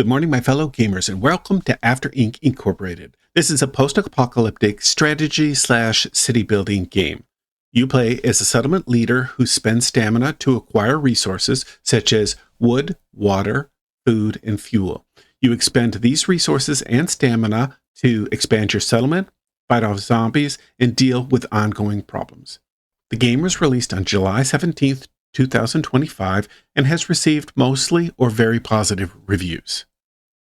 Good morning, my fellow gamers, and welcome to After Inc. Incorporated. This is a post-apocalyptic strategy/city building game. You play as a settlement leader who spends stamina to acquire resources such as wood, water, food, and fuel. You expend these resources and stamina to expand your settlement, fight off zombies, and deal with ongoing problems. The game was released on July 17th, 2025, and has received mostly or very positive reviews.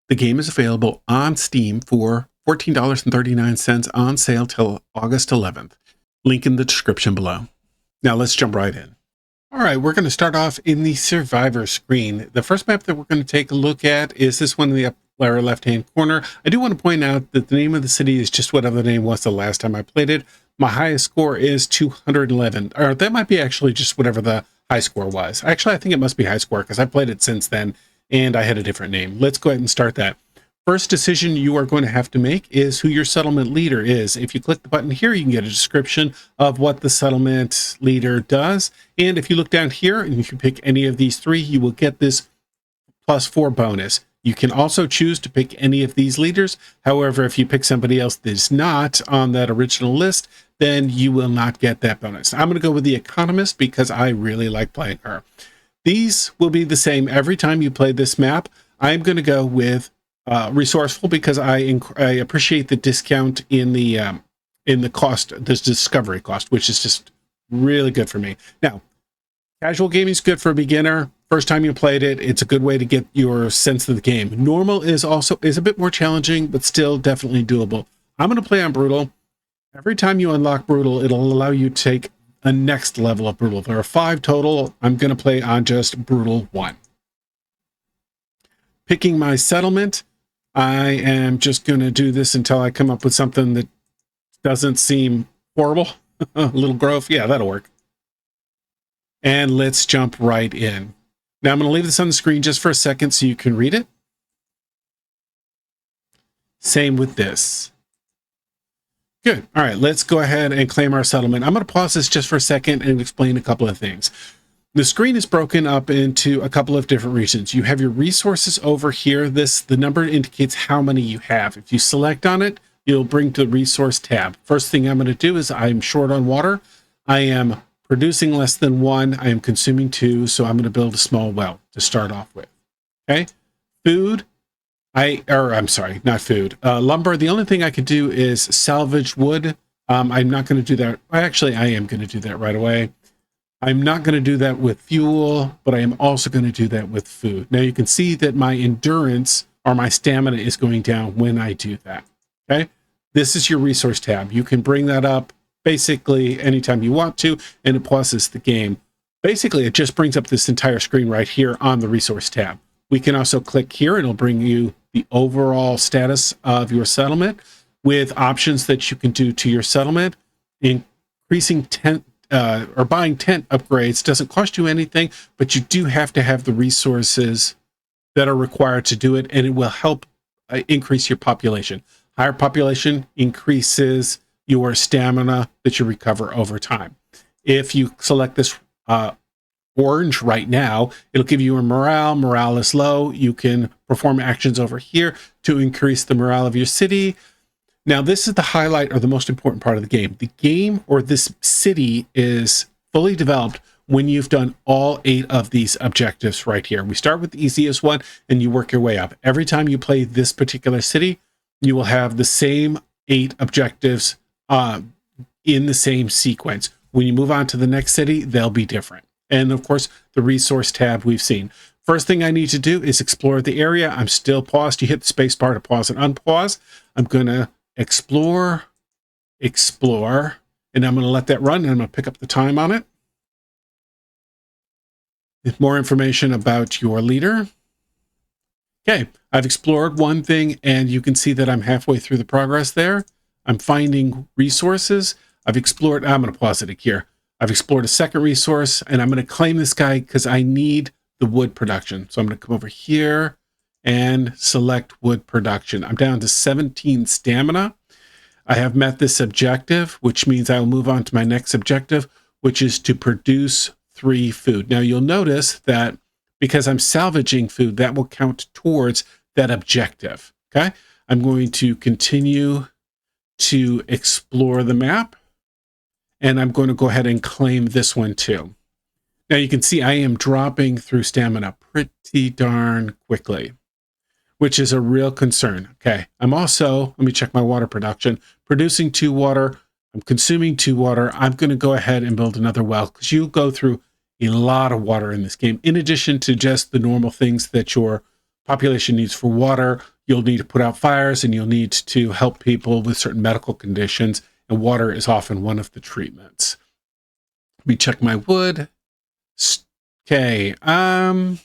The game is available on Steam for $14.39 on sale till August 11th. Link in the description below. Now let's jump right in. All right, we're going to start off in the Survivor screen. The first map that we're going to take a look at is this one in the upper left-hand corner. I do want to point out that the name of the city is just whatever the name was the last time I played it. My highest score is 211, or that might be actually just whatever the high score was. Actually, I think it must be high score because I've played it since then and I had a different name. Let's go ahead and start that. First decision you are going to have to make is who your settlement leader is. If you click the button here, you can get a description of what the settlement leader does. And if you look down here and if you pick any of these three, you will get this +4 bonus. You can also choose to pick any of these leaders. However, if you pick somebody else that's not on that original list, then you will not get that bonus. I'm going to go with the economist because I really like playing her. These will be the same every time you play this map. I'm going to go with resourceful because I appreciate the discount in the cost, this discovery cost, which is just really good for me. Now, casual gaming is good for a beginner. First time you played it, it's a good way to get your sense of the game. Normal is a bit more challenging, but still definitely doable. I'm going to play on brutal. Every time you unlock brutal, it'll allow you to take a next level of brutal. There are 5 total. I'm going to play on just brutal 1. Picking my settlement, I am just going to do this until I come up with something that doesn't seem horrible. Littlegrove, yeah, that'll work. And let's jump right in. Now I'm going to leave this on the screen just for a second so you can read it. Same with this. Good. All right, let's go ahead and claim our settlement. I'm going to pause this just for a second and explain a couple of things. The screen is broken up into a couple of different regions. You have your resources over here. The number indicates how many you have. If you select on it, you'll bring to the resource tab. First thing I'm going to do is I'm short on water. I am producing less than 1. I am consuming 2, so I'm going to build a small well to start off with. Okay. Food. I'm sorry, not food. Lumber. The only thing I could do is salvage wood. I'm not going to do that. Actually, I am going to do that right away. I'm not going to do that with fuel, but I am also going to do that with food. Now you can see that my endurance or my stamina is going down when I do that. Okay. This is your resource tab. You can bring that up basically anytime you want to, and it pauses the game. Basically, it just brings up this entire screen right here on the resource tab. We can also click here and it'll bring you the overall status of your settlement with options that you can do to your settlement. Increasing tent or buying tent upgrades doesn't cost you anything, but you do have to have the resources that are required to do it, and it will help increase your population. Higher population increases your stamina that you recover over time. If you select this orange right now, it'll give you a morale. Morale is low. You can perform actions over here to increase the morale of your city. Now, this is the highlight or the most important part of the game. The game or this city is fully developed when you've done all 8 of these objectives right here. We start with the easiest one and you work your way up. Every time you play this particular city, you will have the same 8 objectives in the same sequence. When you move on to the next city, they'll be different. And of course, the resource tab we've seen. First thing I need to do is explore the area. I'm still paused. You hit the space bar to pause and unpause. I'm going to explore, and I'm going to let that run, and I'm going to pick up the time on it. With more information about your leader. Okay, I've explored one thing, and you can see that I'm halfway through the progress there. I'm finding resources. I've explored, I'm going to pause it here. I've explored a second resource, and I'm going to claim this guy because I need the wood production. So I'm going to come over here and select wood production. I'm down to 17 stamina. I have met this objective, which means I will move on to my next objective, which is to produce 3 food. Now you'll notice that because I'm salvaging food, that will count towards that objective. Okay. I'm going to continue to explore the map, and I'm going to go ahead and claim this one too. Now you can see I am dropping through stamina pretty darn quickly, which is a real concern. Okay. I'm also, let me check my water production, producing 2 water. I'm consuming 2 water. I'm going to go ahead and build another well, because you go through a lot of water in this game. In addition to just the normal things that your population needs for water, you'll need to put out fires, and you'll need to help people with certain medical conditions. And water is often one of the treatments. Let me check my wood. Okay. I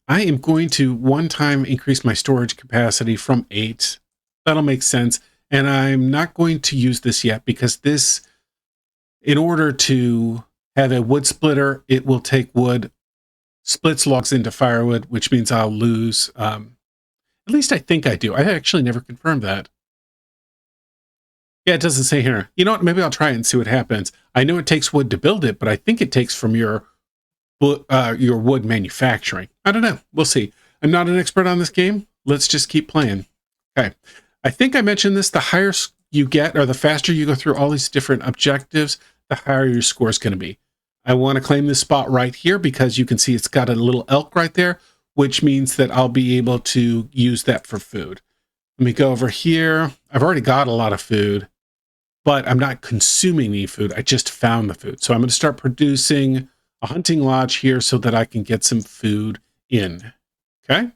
am going to one time increase my storage capacity from 8. That'll make sense. And I'm not going to use this yet, because this, in order to have a wood splitter, it will take wood, splits logs into firewood, which means I'll lose. At least I think I do. I actually never confirmed that. Yeah, it doesn't say here. You know what? Maybe I'll try it and see what happens. I know it takes wood to build it, but I think it takes from your wood manufacturing. I don't know. We'll see. I'm not an expert on this game. Let's just keep playing. Okay. I think I mentioned this. The higher you get, or the faster you go through all these different objectives, the higher your score is going to be. I want to claim this spot right here, because you can see it's got a little elk right there, which means that I'll be able to use that for food. Let me go over here. I've already got a lot of food, but I'm not consuming any food. I just found the food. So I'm going to start producing a hunting lodge here so that I can get some food in. Okay.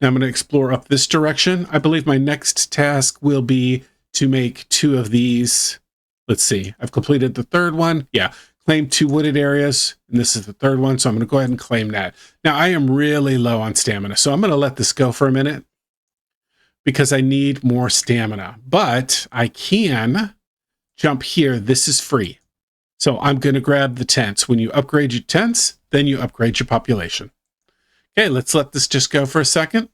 Now I'm going to explore up this direction. I believe my next task will be to make 2 of these. Let's see. I've completed the 3rd one. Yeah. Claim 2 wooded areas. And this is the 3rd one. So I'm going to go ahead and claim that. Now I am really low on stamina, so I'm going to let this go for a minute, because I need more stamina, but I can jump here. This is free. So I'm going to grab the tents. When you upgrade your tents, then you upgrade your population. Okay, let's let this just go for a second.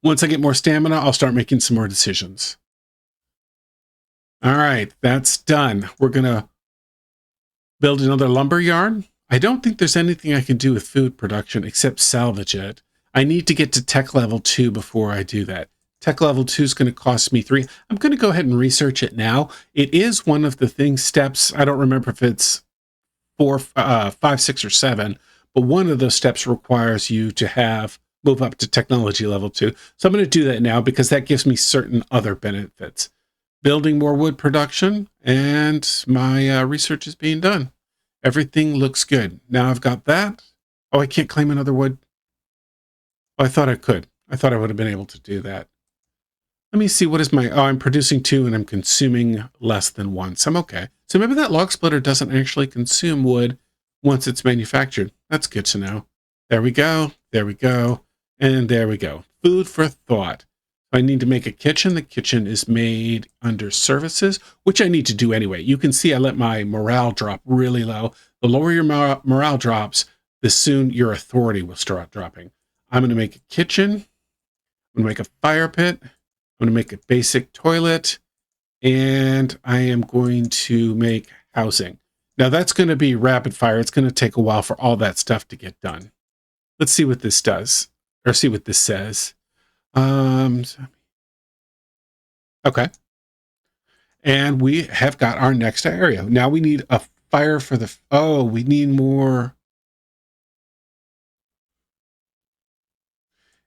Once I get more stamina, I'll start making some more decisions. All right, that's done. We're going to build another lumber yard. I don't think there's anything I can do with food production except salvage it. I need to get to tech level 2 before I do that. Tech level 2 is going to cost me 3. I'm going to go ahead and research it now. It is one of the steps. I don't remember if it's 4, 5, 6, or 7, but one of those steps requires you to move up to technology level 2. So I'm going to do that now, because that gives me certain other benefits. Building more wood production, and my research is being done. Everything looks good. Now I've got that. Oh, I can't claim another wood. Oh, I thought I could. I thought I would have been able to do that. Let me see, what is I'm producing 2 and I'm consuming less than 1. So I'm okay. So maybe that log splitter doesn't actually consume wood once it's manufactured. That's good to know. There we go. There we go. And there we go. Food for thought. I need to make a kitchen. The kitchen is made under services, which I need to do anyway. You can see I let my morale drop really low. The lower your morale drops, the soon your authority will start dropping. I'm going to make a kitchen. I'm going to make a fire pit. I'm going to make a basic toilet, and I am going to make housing. Now that's going to be rapid fire. It's going to take a while for all that stuff to get done. Let's see what this does, or see what this says. Okay. And we have got our next area. Now we need a fire for we need more.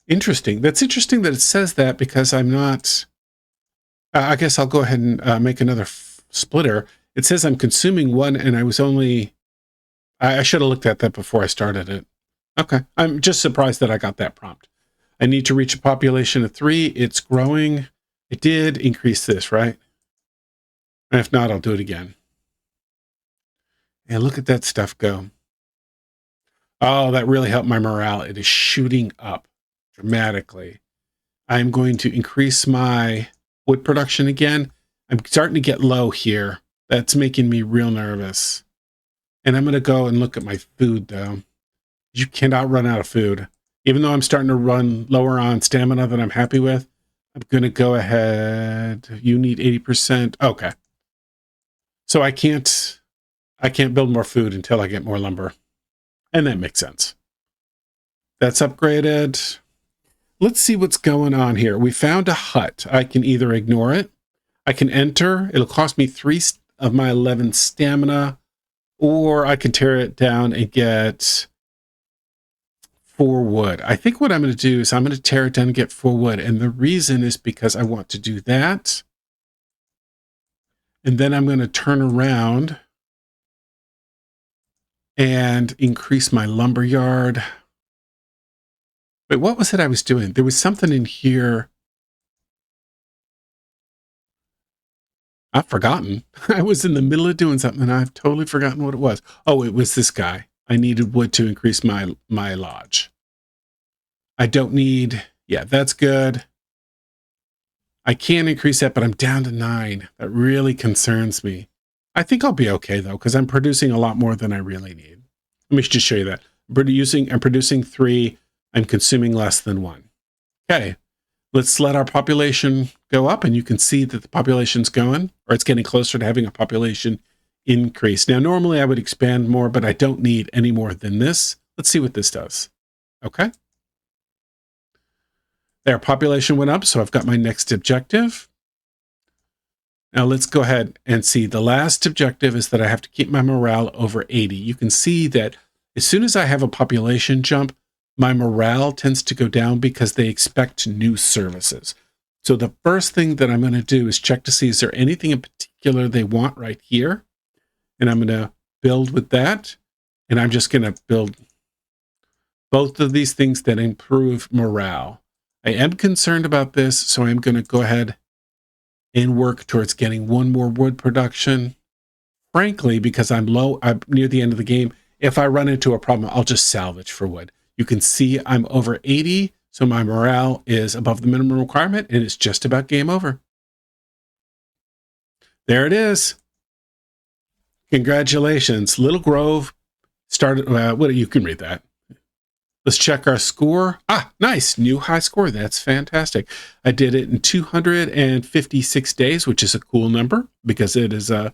Interesting. That's interesting that it says that, because I'm not, I guess I'll go ahead and make another splitter. It says I'm consuming 1, and I was only, I should have looked at that before I started it. Okay. I'm just surprised that I got that prompt. I need to reach a population of 3. It's growing. It did increase this, right? And if not, I'll do it again. And look at that stuff go. Oh, that really helped my morale. It is shooting up dramatically. I'm going to increase my wood production again. I'm starting to get low here. That's making me real nervous. And I'm going to go and look at my food, though. You cannot run out of food. Even though I'm starting to run lower on stamina than I'm happy with, I'm going to go ahead. You need 80%. Okay. So I can't build more food until I get more lumber. And that makes sense. That's upgraded. Let's see what's going on here. We found a hut. I can either ignore it. I can enter. It'll cost me 3 of my 11 stamina. Or I can tear it down and get 4 wood. I think what I'm going to do is I'm going to tear it down and get 4 wood. And the reason is because I want to do that. And then I'm going to turn around and increase my lumber yard. Wait, what was it I was doing? There was something in here. I've forgotten. I was in the middle of doing something and I've totally forgotten what it was. Oh, it was this guy. I needed wood to increase my lodge. I don't need, yeah, that's good. I can increase that, but I'm down to 9. That really concerns me. I think I'll be okay though, because I'm producing a lot more than I really need. Let me just show you that. I'm producing 3. I'm consuming less than 1. Okay, let's let our population go up, and you can see that the population's going, or it's getting closer to having a population increase. Now, normally I would expand more, but I don't need any more than this. Let's see what this does. Okay. Their population went up, so I've got my next objective. Now let's go ahead and see. The last objective is that I have to keep my morale over 80. You can see that as soon as I have a population jump, my morale tends to go down because they expect new services. So the first thing that I'm going to do is check to see, is there anything in particular they want right here? And I'm going to build with that. And I'm just going to build both of these things that improve morale. I am concerned about this, so I'm going to go ahead and work towards getting 1 more wood production. Frankly, because I'm near the end of the game, if I run into a problem, I'll just salvage for wood. You can see I'm over 80, so my morale is above the minimum requirement, and it's just about game over. There it is. Congratulations. Littlegrove started, you can read that. Let's check our score. Ah, nice. New high score. That's fantastic. I did it in 256 days, which is a cool number because it is a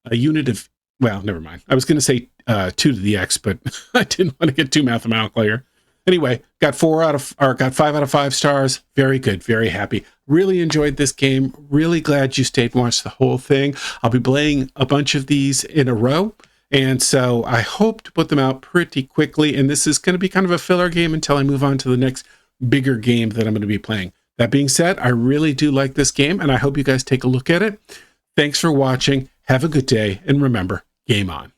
unit of, well, never mind. I was going to say 2 to the X, but I didn't want to get too mathematical here. Anyway, got 5 out of 5 stars. Very good. Very happy. Really enjoyed this game. Really glad you stayed and watched the whole thing. I'll be playing a bunch of these in a row. And so I hope to put them out pretty quickly. And this is going to be kind of a filler game until I move on to the next bigger game that I'm going to be playing. That being said, I really do like this game, and I hope you guys take a look at it. Thanks for watching. Have a good day. And remember, game on.